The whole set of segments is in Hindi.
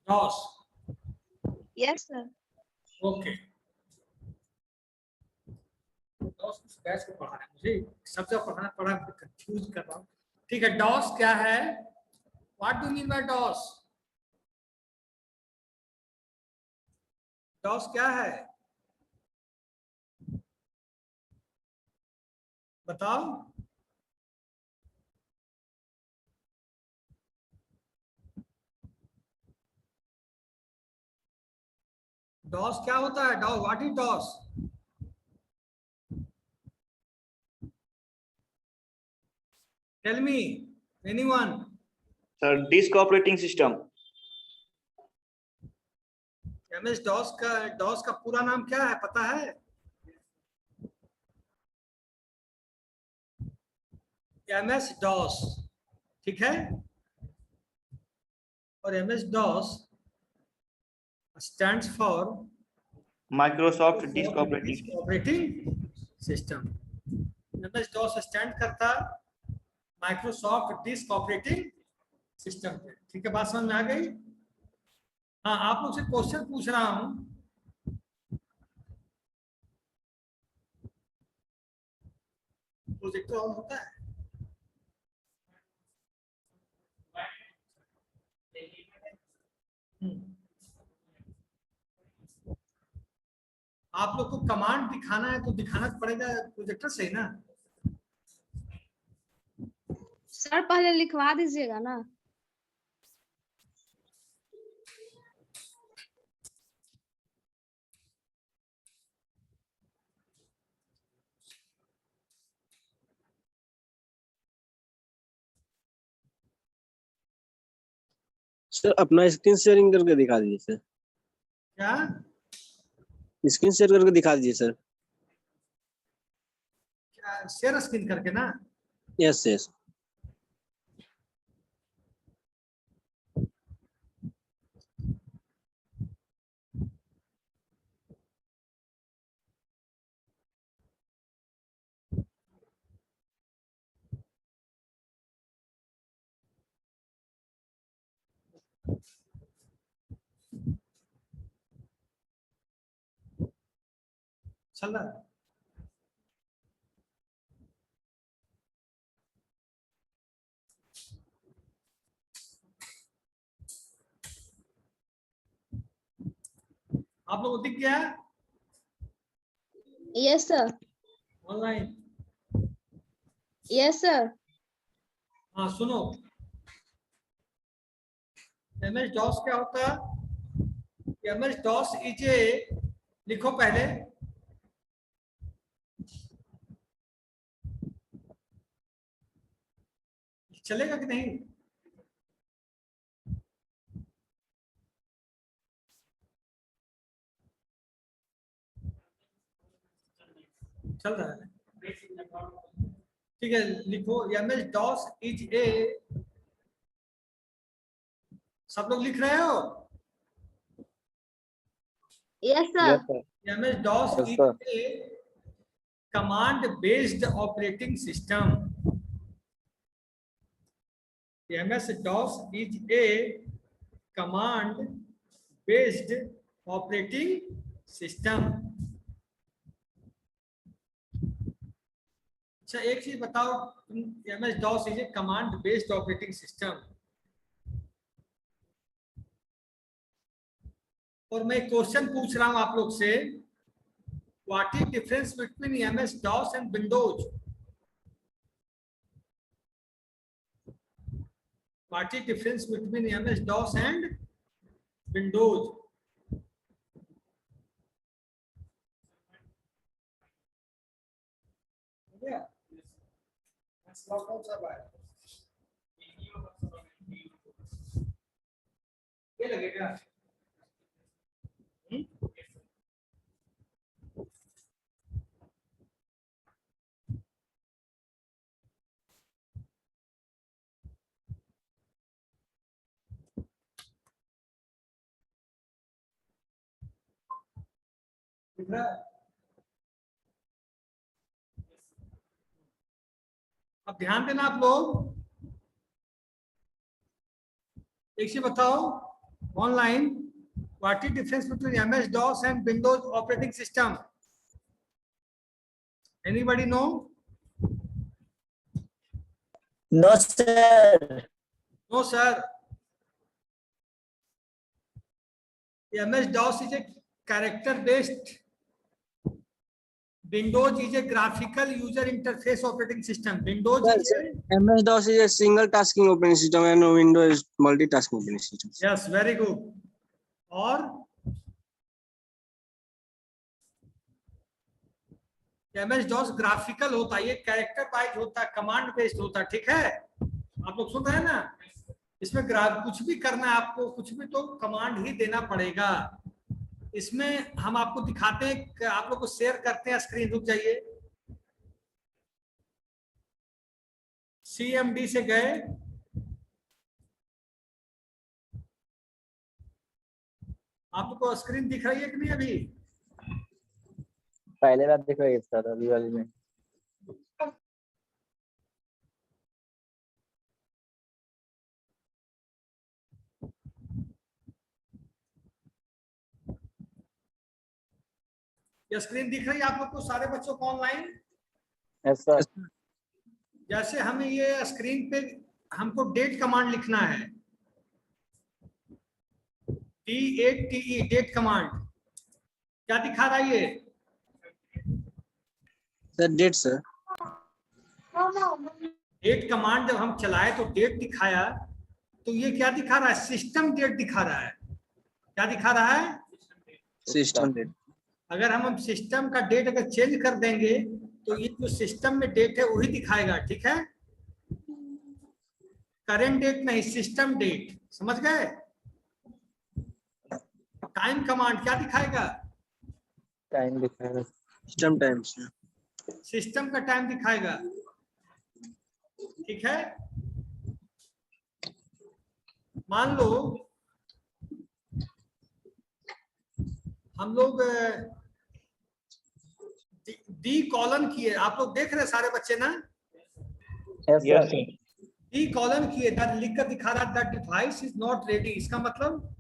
DOS. Yes, sir. Okay, DOS किस बैच को पढ़ाना है मुझे, सब जगह पढ़ा कंफ्यूज कर रहा हूँ। ठीक है, डॉस क्या है? What do mean by DOS? DOS क्या है बताओ? डॉस क्या होता है? DOS, what is DOS? Tell me anyone. Sir disk operating system. MS DOS का पूरा नाम क्या है पता है? एमएस डॉस, ठीक है। और MS DOS stands for Microsoft disk operating system. MS DOS stand करता माइक्रोसॉफ्ट डिस्क ऑपरेटिंग सिस्टम पे। ठीक है, बात समझ में आ गई? हाँ, आप लोग से क्वेश्चन पूछ रहा हूं। प्रोजेक्टर ऑन होता है? आप लोग को कमांड दिखाना है तो दिखाना पड़ेगा प्रोजेक्टर से ही ना। सर पहले लिखवा दीजिएगा ना। सर अपना स्क्रीन शेयरिंग करके दिखा दीजिए सर। क्या? स्क्रीन शेयर करके दिखा दीजिए सर। क्या शेयर स्क्रीन करके ना? Yes yes. चल रहा है? आप लोगों को दिख गया Yes, sir. Online? Yes, sir. हाँ सुनो, एमएस डॉस क्या होता है? एमएस डॉस इज ए, लिखो पहले, चलेगा कि नहीं? चल रहा है? ठीक है, लिखो एमएस डॉस इज ए, सब लोग लिख रहे हो? Yes, sir. MS DOS Yes, is sir. A command based operating system. MS DOS is a command based operating system. अच्छा एक चीज बताओ, MS DOS is a command based operating system, और मैं क्वेश्चन पूछ रहा हूं आप लोग से, what is difference between MS DOS and Windows? What is difference between MS DOS and Windows? ये लगेगा? दिख रहा है? अब ध्यान देना आप लोग, एक चीज बताओ, online, what is difference between MS DOS and Windows operating system? Anybody know? No, sir. No, sir. MS DOS is a character-based. Windows is a graphical user interface operating system. Windows is a, MS-DOS is a single tasking operating system and Windows is multitasking operating system. yes, very good. और MS DOS ग्राफिकल होता है, ये कैरेक्टर वाइज होता है, कमांड बेस्ड होता है, ठीक है? आप लोग सुन रहे हैं ना? इसमें कुछ भी करना है आपको, कुछ भी तो कमांड ही देना पड़ेगा। इसमें हम आपको दिखाते हैं, आप लोग को शेयर करते हैं स्क्रीन, रुक जाइए। CMD से गए, आप लोग को स्क्रीन दिख रही है कि नहीं अभी? पहले बार दिख रही है सर, अभी वाली में। ये स्क्रीन दिख रही है आप लोग को, सारे बच्चों को ऑनलाइन? Yes sir. जैसे हमें ये स्क्रीन पे हमको डेट कमांड लिखना है, D8TE डेट कमांड, क्या दिखा रहा है ये? Sir date sir, date command जब हम चलाए तो डेट दिखाया, तो ये क्या दिखा रहा है? सिस्टम डेट दिखा रहा है। क्या दिखा रहा है? System date. अगर हम सिस्टम का डेट अगर चेंज कर देंगे तो ये जो सिस्टम में डेट है वही दिखाएगा, ठीक है? करेंट डेट नहीं, सिस्टम डेट, समझ गए? टाइम कमांड क्या दिखाएगा? टाइम दिखाएगा। System time sir. सिस्टम का टाइम दिखाएगा, ठीक है? मान लो हम लोग डी कॉलन किए, आप लोग देख रहे सारे बच्चे ना? Yes Yes, sir. D colon किए, लिख कर दिखा रहा that device is not ready, इसका मतलब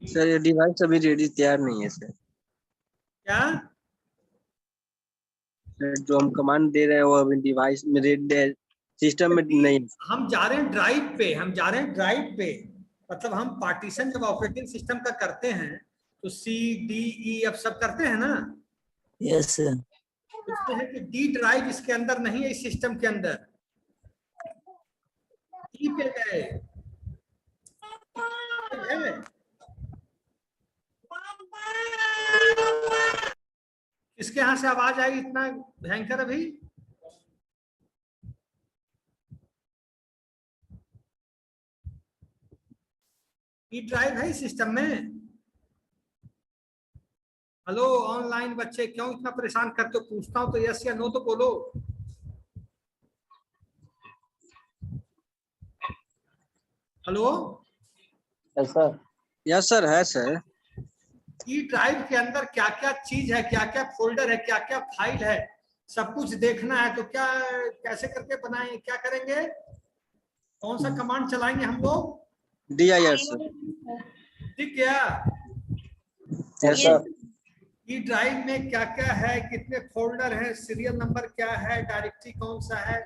सर ये डिवाइस अभी रेडी तैयार नहीं है सर। क्या? सर जो हम कमांड दे रहे हैं वो अभी डिवाइस में रेडी है, सिस्टम में नहीं। हम जा रहे हैं ड्राइव पे, हम जा रहे हैं ड्राइव पे, मतलब हम पार्टीशन जब ऑपरेटिंग सिस्टम का करते हैं तो C-D-E अब सब करते हैं ना? Yes sir. उसमें है कि डी ड्राइव इसके अंदर नहीं है, इस सिस्टम के अंदर। ई पे गए, किसके यहाँ से आवाज आई इतना भयंकर अभी? ई ड्राइव है सिस्टम में? हेलो ऑनलाइन बच्चे, क्यों इतना परेशान करते हो? पूछता हूं तो यस या नो तो बोलो। Hello? Yes sir. Yes sir है सर। ई ड्राइव के अंदर क्या क्या चीज है, क्या क्या फोल्डर है, क्या क्या फाइल है, सब कुछ देखना है। तो क्या कैसे करके बनाएं, क्या करेंगे, कौन सा कमांड चलाएंगे हम लोग? DIR sir. ठीक गया? Yes sir. ई ड्राइव में क्या क्या है, कितने फोल्डर है, सीरियल नंबर क्या है, डायरेक्टरी कौन सा है,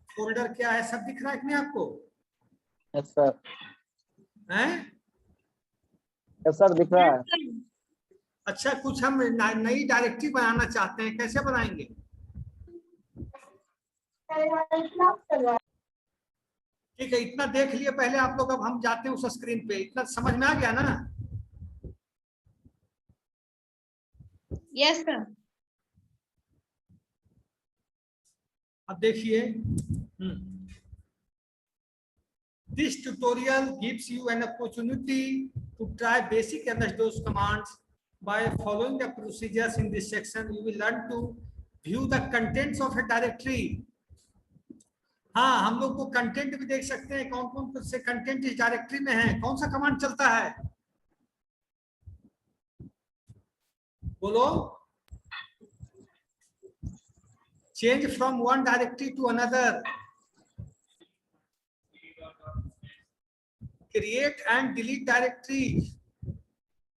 फोल्डर क्या है, सब दिख रहा है कि नहीं आपको? Yes sir. हैं? यस सर, दिख रहा है। अच्छा, कुछ हम नई डायरेक्टरी बनाना चाहते हैं, कैसे बनाएंगे? ठीक है, इतना देख लिए पहले आप लोग, अब हम जाते हैं उस स्क्रीन पे। इतना समझ में आ गया ना? Yes sir. अब देखिए, this tutorial gives you an opportunity to try basic MS-DOS commands. By following the procedures in this section, you will learn to view the contents of a directory. हाँ, हम लोग को कंटेंट भी देख सकते हैं, कौन कौन से कंटेंट इस डायरेक्टरी में है, कौन सा कमांड चलता है, बोलो। Change from one directory to another, create and delete directory,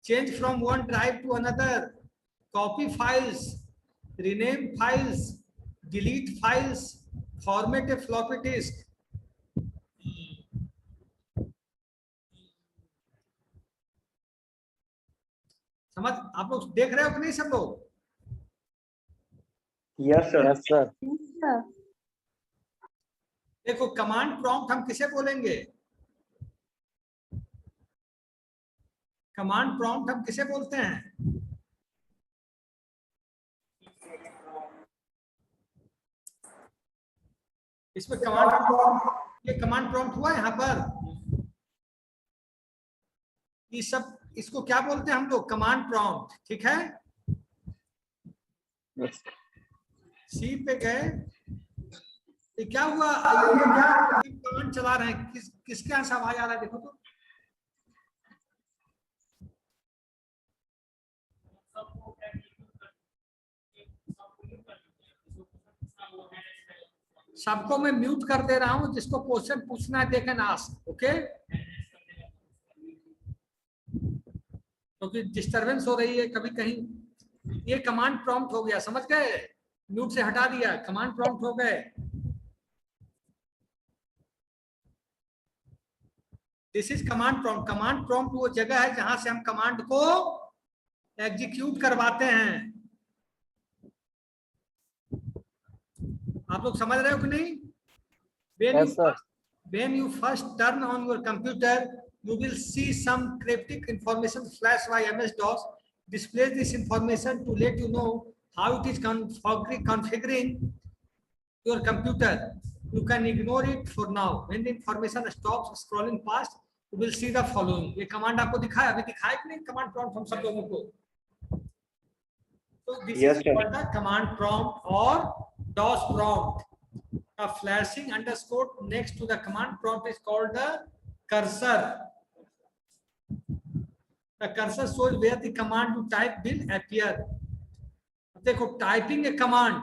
change from one drive to another, copy files, rename files, delete files, format a floppy disk. समझ आप लोग देख रहे हो कि नहीं सब लोग? Yes, sir. Yes, sir. देखो कमांड प्रॉम्प्ट हम किसे बोलेंगे? कमांड प्रॉम्प्ट हम किसे बोलते हैं? इसमें ये कमांड प्रॉम्प्ट हुआ यहाँ पर, ये सब इसको क्या बोलते हैं हम लोग? कमांड प्रॉम्प्ट, ठीक है। Yes. सी पे गए, ये क्या हुआ? ये क्या कमांड चला रहे हैं? किसके यहाँ से आवाज आ रहा है? देखो तो सबको मैं म्यूट कर दे रहा हूं, जिसको क्वेश्चन पूछना है दे कैन आस्क, ओके? क्योंकि डिस्टरबेंस हो रही है कभी कहीं। ये कमांड प्रॉम्प्ट हो गया, समझ गए? म्यूट से हटा दिया, कमांड प्रॉम्प्ट हो गए। This is command prompt. Command prompt वो जगह है जहां से हम कमांड को एग्जीक्यूट करवाते हैं। आप लोग समझ रहे हो कि नहीं? Yes, sir. When you first turn on your computer, you will see some cryptic information flash by MS-DOS. Display this information to let you know how it is configuring your computer. You can ignore it for now. When the information stops scrolling past, you will see the following. ये कमांड आपको दिखाया, अभी दिखाया कि नहीं कमांड प्रॉम्प्ट हम सब लोगों को? So this Yes, is sir. called the command prompt or DOS prompt. A flashing underscore next to the command prompt is called the cursor. The cursor shows where the command you type will appear. देखो typing a command,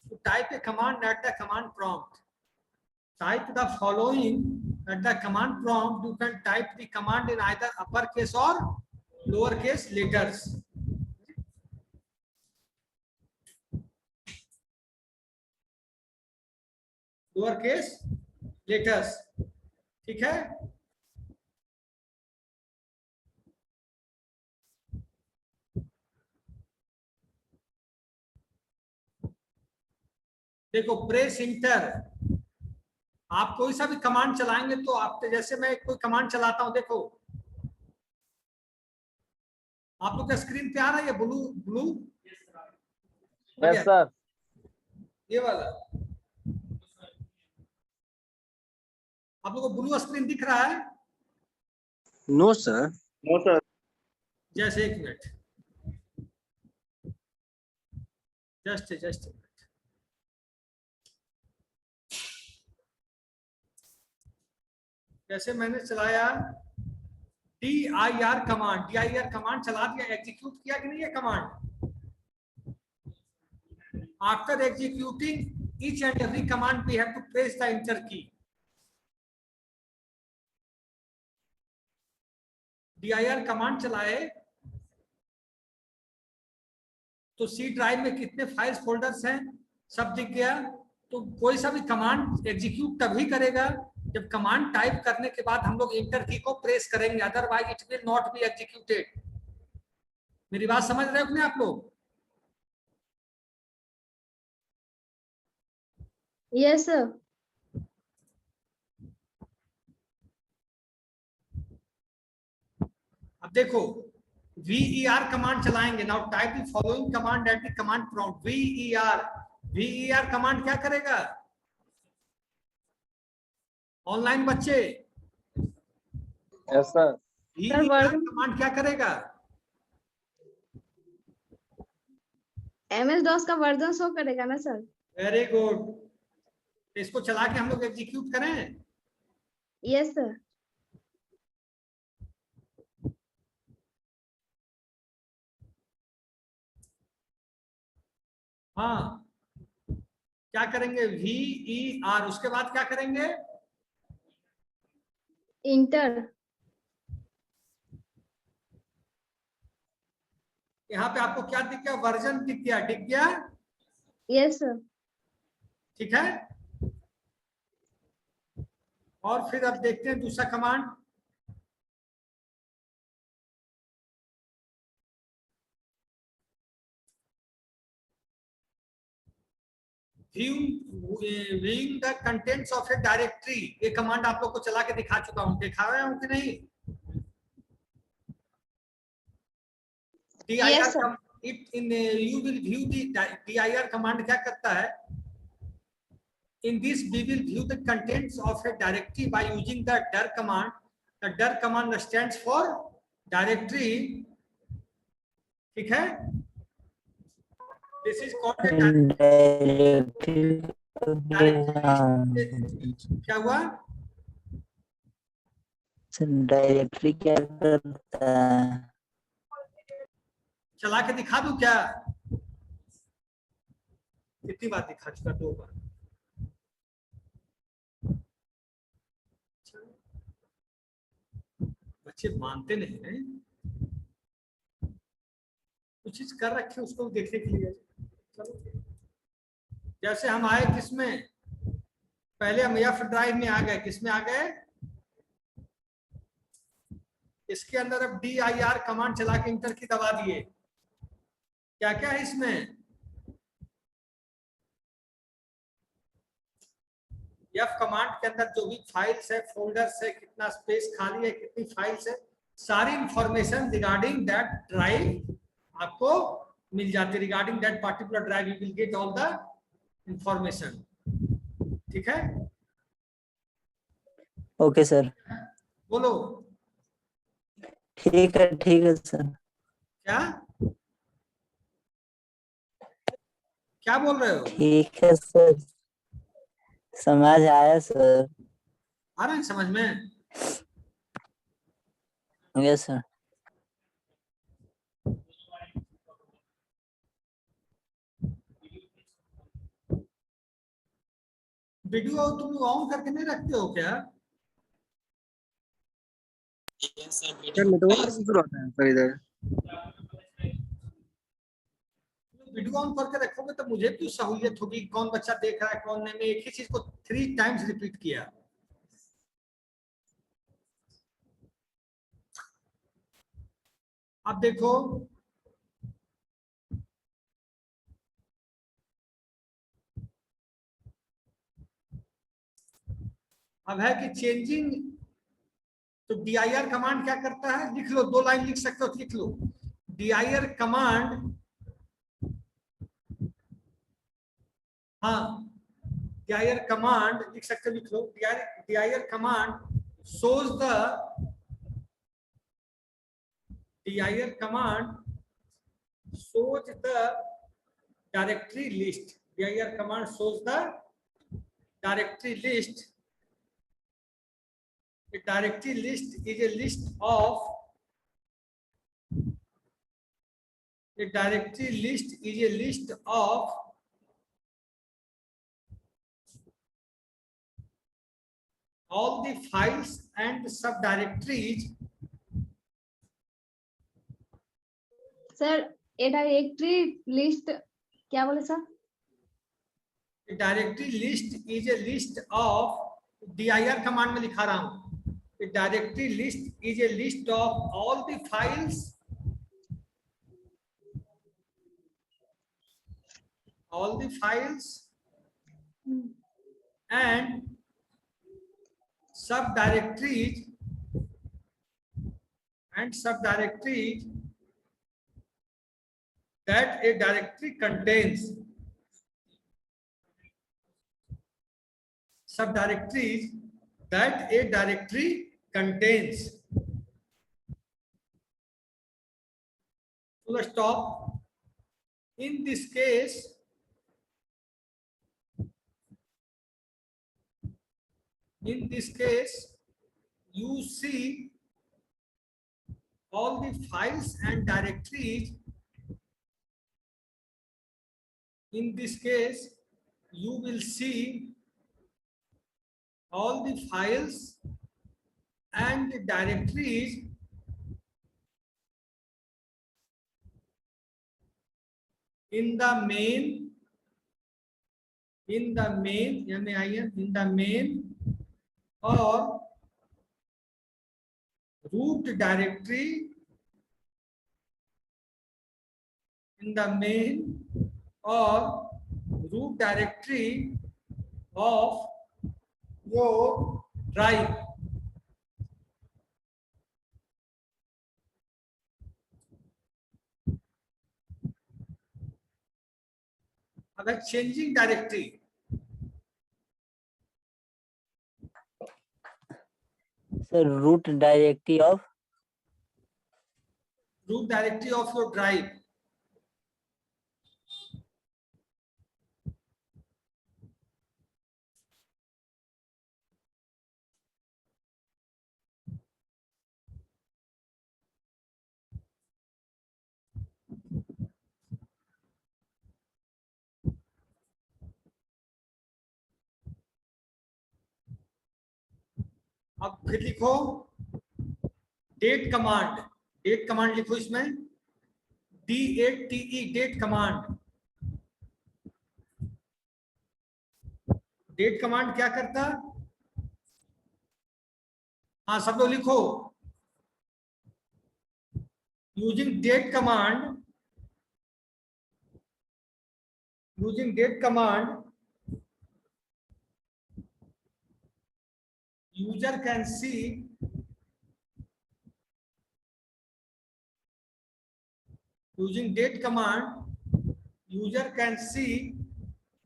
to type a command at the command prompt, type the following at the command prompt. You can type the command in either uppercase or lowercase letters. Lowercase letters, ठीक है। देखो प्रेस इंटर, आप कोई सा भी कमांड चलाएंगे तो आप, जैसे मैं कोई कमांड चलाता हूं, देखो आप लोग का स्क्रीन पे आ रहा है ब्लू ब्लू? Yes, sir. ये वाला आप लोगों को ब्लू स्क्रीन दिख रहा है? No, sir. No, sir. जैसे एक मिनट, जस्ट जैसे मैंने चलाया dir कमांड चला दिया, एग्जीक्यूट किया कि नहीं ये command? After executing each and every command we have to press the enter key. dir command चलाए तो सी ड्राइव में कितने फाइल्स फोल्डर्स हैं सब दिख गया। तो कोई सा भी कमांड एग्जीक्यूट तभी करेगा जब कमांड टाइप करने के बाद हम लोग एंटर की को प्रेस करेंगे, otherwise it will not be executed. मेरी बात समझ रहे हो कि नहीं आप लोग? Yes, sir. अब देखो ver कमांड चलाएंगे। Now type the following command at the command prompt. ver command क्या करेगा? ऑनलाइन बच्चे, Yes, sir. ver कमांड क्या करेगा? MS-DOS का वर्जन शो करेगा ना सर? Very good. इसको चला के हम लोग एग्जीक्यूट करें? Yes, sir. हाँ, क्या करेंगे VER, उसके बाद क्या करेंगे इंटर। यहाँ पे आपको क्या दिख गया, वर्जन दिख गया, यस सर। ठीक है। और फिर अब देखते हैं दूसरा command. viewing the contents of a directory, ये कमांड आप लोग को चला के दिखा चुका हूं, दिखा रहा हूं कि नहीं? Yes, sir. You will view the dir command क्या करता है? In this we will view the contents of a directory by using the dir command. The dir command stands for directory, ठीक है? This is called a directory. क्या हुआ? डायरेक्टरी क्या करता है? चला के दिखा दूं क्या? कितनी बार दिखा चुका? 2 बार। बच्चे मानते नहीं हैं, कुछ चीज कर रखे उसको देखने के लिए। चलो, जैसे हम आए किसमें, पहले हम एफ ड्राइव में आ गए, किसमें आ गए, इसके अंदर अब dir कमांड चला के इंटर की दबा दिए। क्या क्या है इसमें, एफ कमांड के अंदर जो भी फाइल्स है, फोल्डर्स है, कितना स्पेस खाली है, कितनी फाइल्स है, सारी इंफॉर्मेशन रिगार्डिंग दैट ड्राइव आपको मिल जाती है। Regarding that particular drive you will get all the information, ठीक है। Okay sir. बोलो ठीक है सर। क्या क्या बोल रहे हो? ठीक है सर, समझ आया सर। आ रहा है समझ में? Yes sir. वीडियो तुम ऑन करके नहीं रखते हो क्या? सर नेटवर्क इशू रहता है सर इधर। वीडियो ऑन करके रखोगे तो मुझे भी सहूलियत होगी, कौन बच्चा देख रहा है कौन नहीं। मैं एक ही चीज को 3 टाइम्स रिपीट किया। अब देखो, अब है कि चेंजिंग, तो dir कमांड क्या करता है, लिख लो, 2 लाइन लिख सकते हो, लिख लो। dir कमांड, हाँ dir कमांड लिख सकते हो, लिख लो। dir command shows the dir command shows the directory list. dir command shows the directory list. A directory list is a list of all the files and subdirectories. Sir A directory list क्या बोले sir? A directory list is a list of, dir command में लिखा रहा हूं। A directory list is a list of all the files and subdirectories that a directory contains. Subdirectories that a directory contains. Full stop. In this case, you see all the files and directories. In this case, you will see all the files and the directories in the main or root directory of your drive. अब changing directory, sir root directory of your drive. अब फिर लिखो डेट कमांड लिखो इसमें DATE डेट कमांड क्या करता? हाँ सब लोग लिखो using date command user can see using date command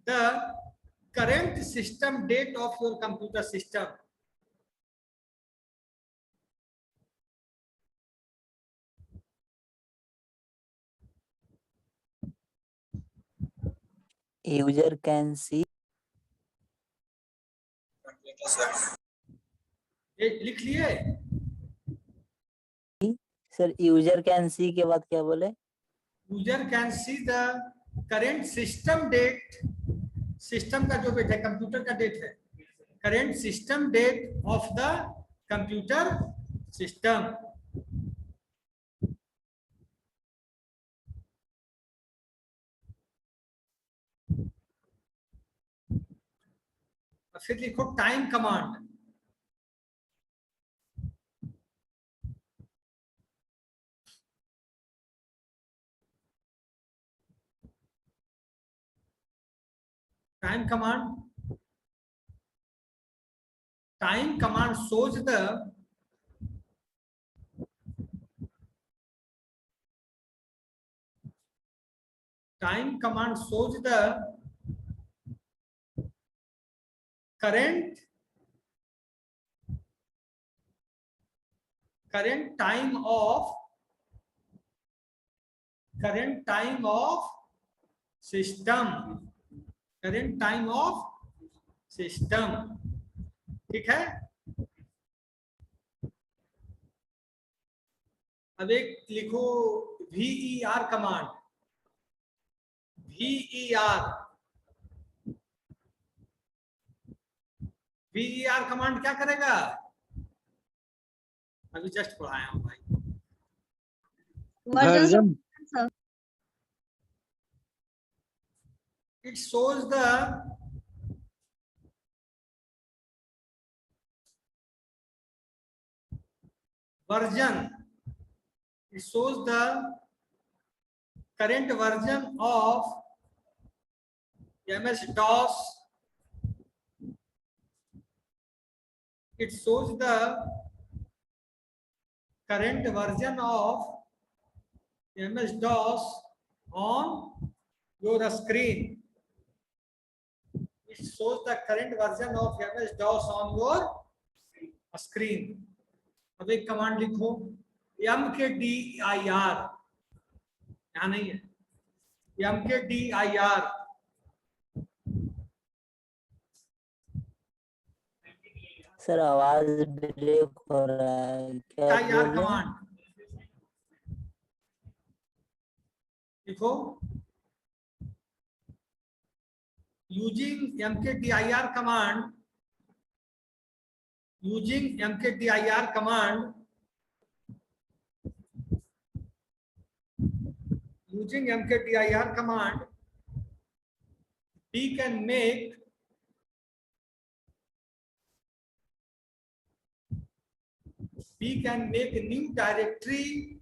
the current system date of your computer system. User can सी ये लिख लिए? सर यूजर कैन सी के बाद क्या बोले? User can see the current system date, system का जो डेट है कंप्यूटर का डेट है, current system date of the computer system. फिर लिखो time command. Time command shows the current time of system. ठीक है. अब एक लिखो VER कमांड. VER कमांड क्या करेगा? अभी जस्ट पढ़ाया हूं भाई. Version It shows the version. It shows the current version of MS-DOS. It shows the current version of MS-DOS on your screen. It shows the current version of MS-DOS on your screen. अब एक कमांड लिखो mkdir, यहाँ नहीं है, mkdir. सर आवाज ब्रेक हो रहा है, क्या बोल रहे हैं? कमांड लिखो using mkdir command, using mkdir command, using mkdir command, we can make a new directory.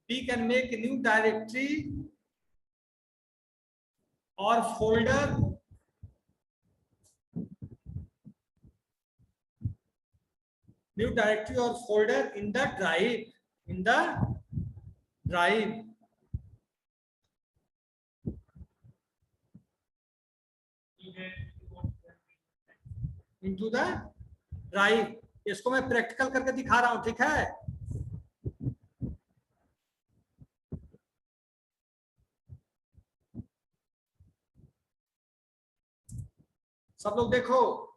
We can make a new directory or folder in the drive, into the drive. इसको मैं प्रैक्टिकल करके दिखा रहा हूं, ठीक है? सब लोग देखो,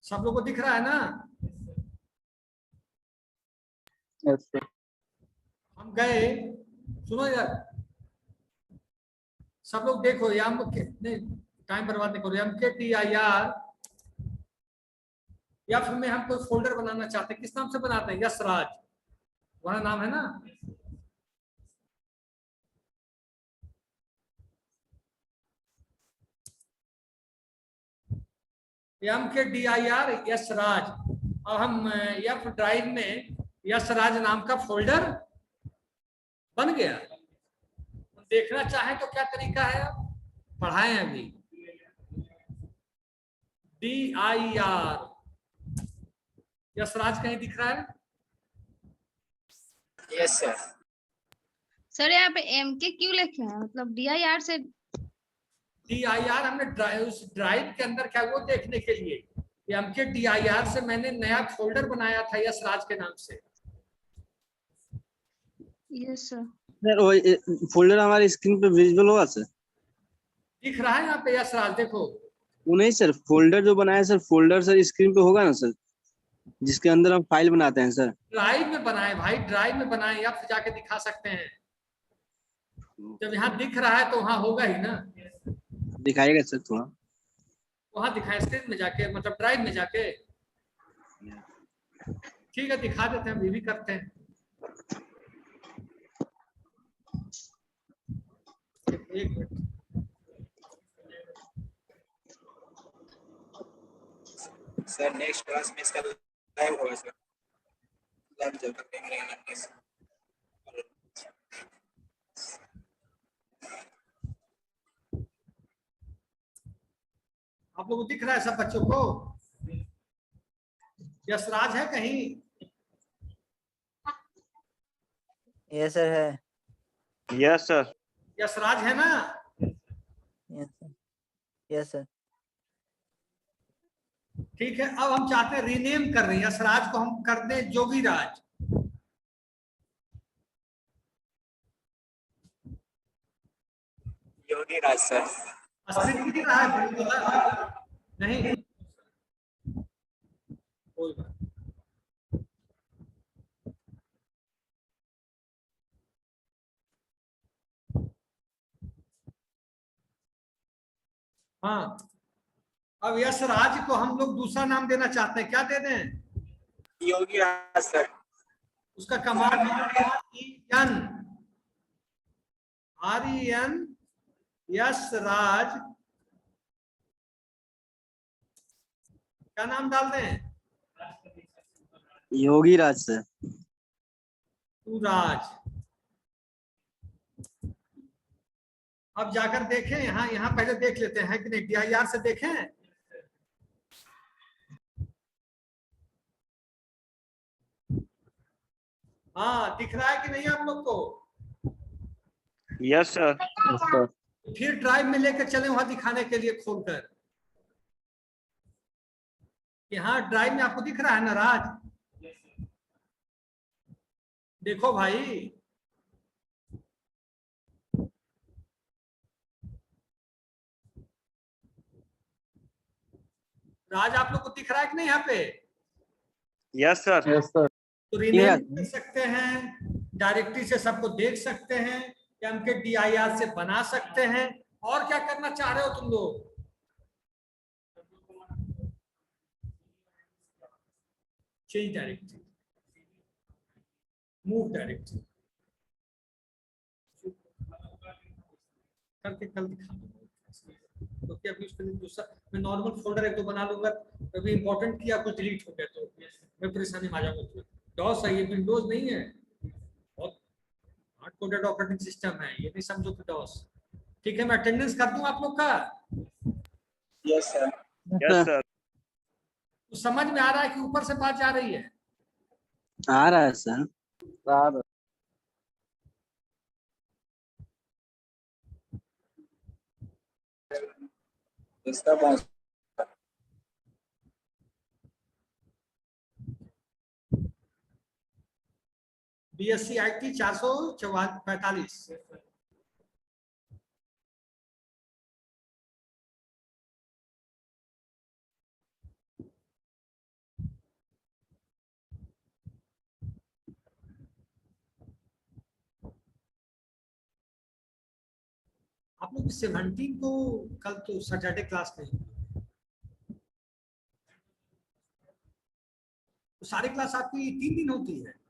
सब लोग को दिख रहा है ना? हम गए, सुनो यार, सब लोग देखो, नहीं टाइम बर्बाद नहीं करो। mkdir या फिर में हम कोई फोल्डर बनाना चाहते हैं, किस नाम से बनाते हैं? यशराज, वह नाम है ना? mkdir यशराज, और हम एफ ड्राइव में यशराज नाम का फोल्डर बन गया। देखना चाहें तो क्या तरीका है, पढ़ाएं अभी। dir यशराज कहीं दिख रहा है? Yes sir. सर यहाँ पे एम के क्यों लिखे हैं, मतलब DIR से? dir हमने ड्राइव के अंदर क्या वो देखने के लिए, mkdir से मैंने नया फोल्डर बनाया था यशराज के नाम से। Yes sir. सर वो फोल्डर हमारे स्क्रीन पे विजिबल होगा सर? दिख रहा है यहाँ पे यशराज, देखो। वो नहीं सर, फोल्डर जो बनाया सर, फोल्डर सर स्क्रीन पे होगा ना सर, जिसके अंदर हम फाइल बनाते हैं सर? ड्राइव में बनाए भाई, ड्राइव में बनाए, या फिर जाके दिखा सकते हैं। जब यहाँ दिख रहा है तो वहां होगा ही ना। दिखाएगा सर थोड़ा? वहां दिखाए स्क्रीन में जाके, मतलब ड्राइव में जाके। ठीक है, दिखा देते हैं, भी करते हैं। एक मिनट, सर नेक्स्ट क्लास में इसका लाइव होगा सर, लाइव जब तक देंगे। आप लोगों को दिख रहा है सब बच्चों को? यशराज है कहीं? यस सर है। Yes, sir. यशराज है ना? Yes sir, yes sir. ठीक है, अब हम चाहते हैं रीनेम कर रहे हैं, यशराज को हम कर दें जोगीराज। योगीराज सर। स्क्रीन दिख रहा है? नहीं, कोई बात। हाँ, अब यशराज को हम लोग दूसरा नाम देना चाहते हैं, क्या दे दें? योगीराज सर। उसका कमांड REN यशराज क्या नाम डाल दें? योगीराज सर। राज। अब जाकर देखें, यहाँ पहले देख लेते हैं कि नहीं, DIR से देखें। हाँ, दिख रहा है कि नहीं आप लोग को? Yes, sir. फिर ड्राइव में लेकर चले वहां दिखाने के लिए खोलकर। यहाँ ड्राइव में आपको दिख रहा है ना राज? देखो भाई, राज आप लोग को दिख रहा है कि नहीं यहाँ पे? Yes, sir. Yes sir. तो रीनेम कर सकते हैं, डायरेक्टरी से सबको देख सकते हैं, mkdir से बना सकते हैं। और क्या करना चाह रहे हो तुम लोग? चेंज डायरेक्टरी, मूव डायरेक्टरी करके कल दिखा दूंगा, क्योंकि अभी उसके लिए दूसरा मैं नॉर्मल फोल्डर एक दो बना लूंगा, अभी इंपॉर्टेंट किया कुछ डिलीट हो गया तो मैं परेशानी में आ जाऊंगा। डॉस है ये, विंडोज नहीं है, बहुत हार्ड कोडेड ऑपरेटिंग सिस्टम है, ये नहीं समझो कि डॉस। ठीक है, मैं अटेंडेंस कर दूं आप लोग का? Yes sir. Yes sir. तो समझ में आ रहा है कि ऊपर से बात जा रही है? आ रहा है सर। इसका बहुत BSc IT 445। आप लोग 17 को कल तो सैटरडे क्लास नहीं, तो सारी क्लास आपकी 3 दिन होती है।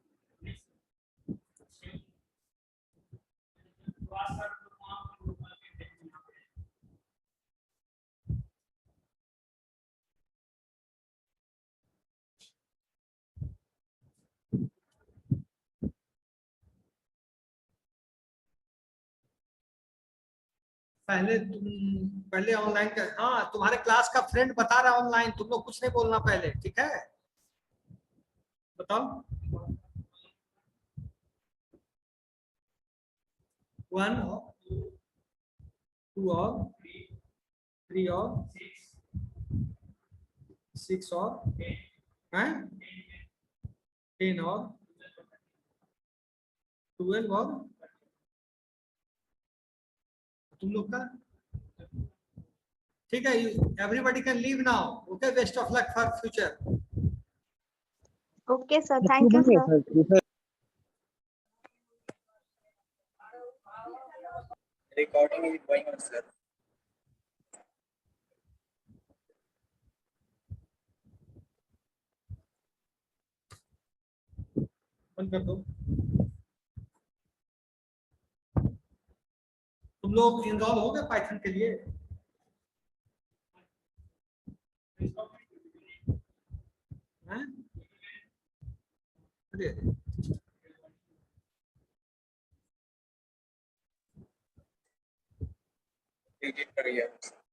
पहले ऑनलाइन का, हाँ तुम्हारे क्लास का फ्रेंड बता रहा है ऑनलाइन, तुम लोग कुछ नहीं बोलना पहले, ठीक है? बताओ। 1 2 और 3 और 6 और हैं 10 और 12 और तुम लोग का। ठीक है, everybody can leave now. Okay, best of luck for future. Okay, sir. Thank you, sir. recording is going on sir. बंद कर दो। तुम लोग इनरोल हो गए पाइथन के लिए? हैं? अरे Digit कर गया।